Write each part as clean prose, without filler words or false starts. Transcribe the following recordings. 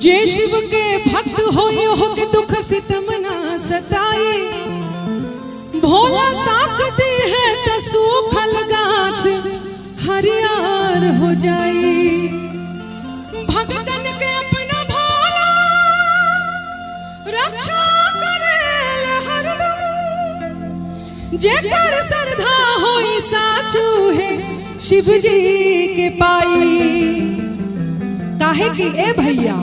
जे शिव के भक्त हो के दुख सितम ना सताए। भोला ताकती है तो सूखल गाछ हरियार हो जाए। भगतन के अपना भोला रक्षा करेल हरदम। जेकर श्रद्धा होई साचू है शिव जी के पाई। काहे कि ए भैया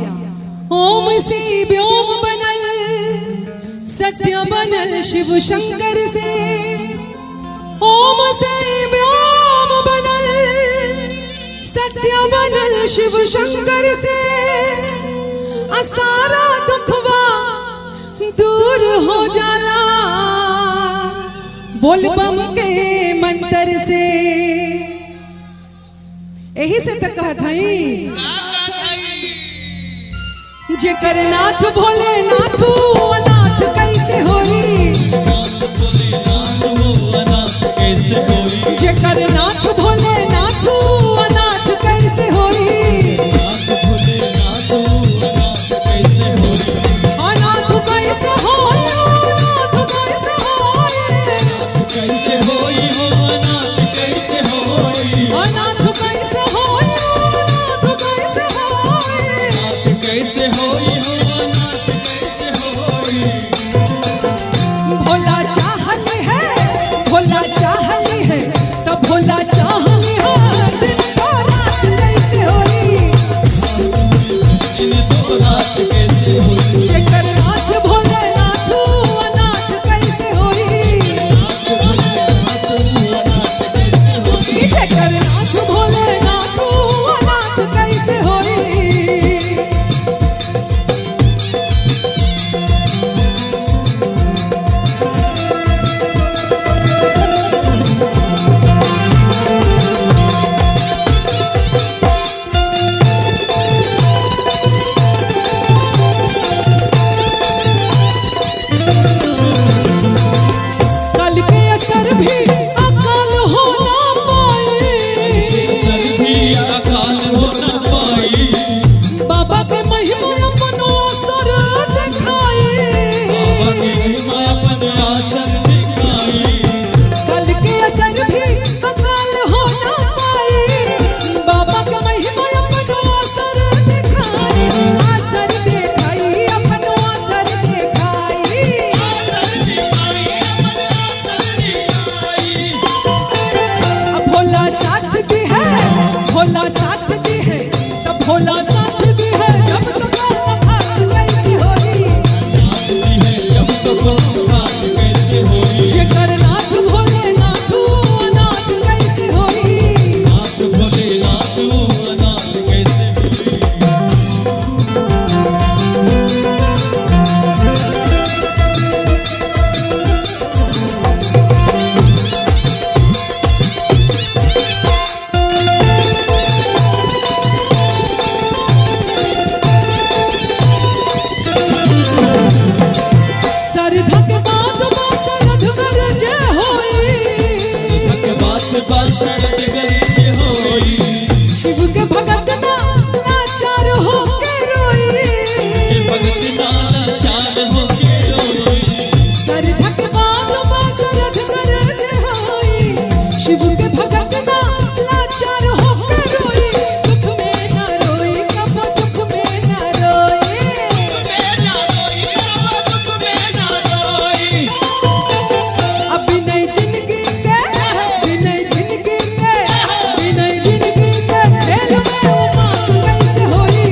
ओम से व्योम बनल सत्य बनल शिव शंकर से। ओम से व्योम बनल सत्य बनल शिव शंकर से। सारा दुखवा दूर हो जाला बोल बम के मंत्र से। यही से तो कहत हई जेकर नाथ भोले नाथू अनाथ कैसे होई। जेकर नाथ भोले नाथू अनाथ कैसे होई। अनाथ कैसे होई अनाथ कैसे होई। अनाथ कैसे होई अनाथ कैसे होई। कैसे होई हो अनाथ कैसे होई। भोला चाहली है भोला चाहली है तो भोला चाहली है दिन तो रात कैसे होई। दिन तो रात कैसे होई। जेकर नाथ भोले नाथू अनाथ कैसे होई। जेकर नाथ भोले नाथू अनाथ कैसे होई। शिव के भगत ना लाचार हो के रोई। सरधक बाबा सरध गरज होई। शिव के भगत ना लाचार हो के रोई। दुख में ना रोई कब दुख में ना रोई। अब नहीं जिंदगी के बिना जिंदगी के बिना जिंदगी के खेल में उमात कैसे होई।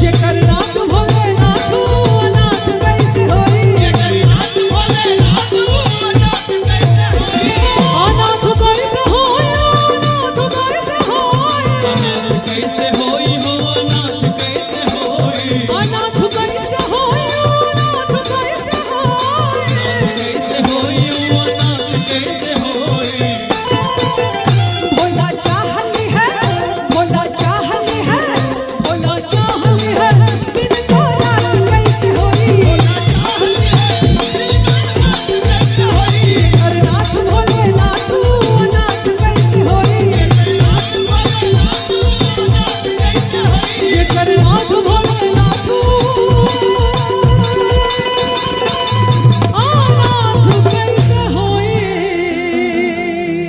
जेकर नाथ भोले नाथू अनाथ कैसे होई। अनाथ कैसे होई अनाथ कैसे होई।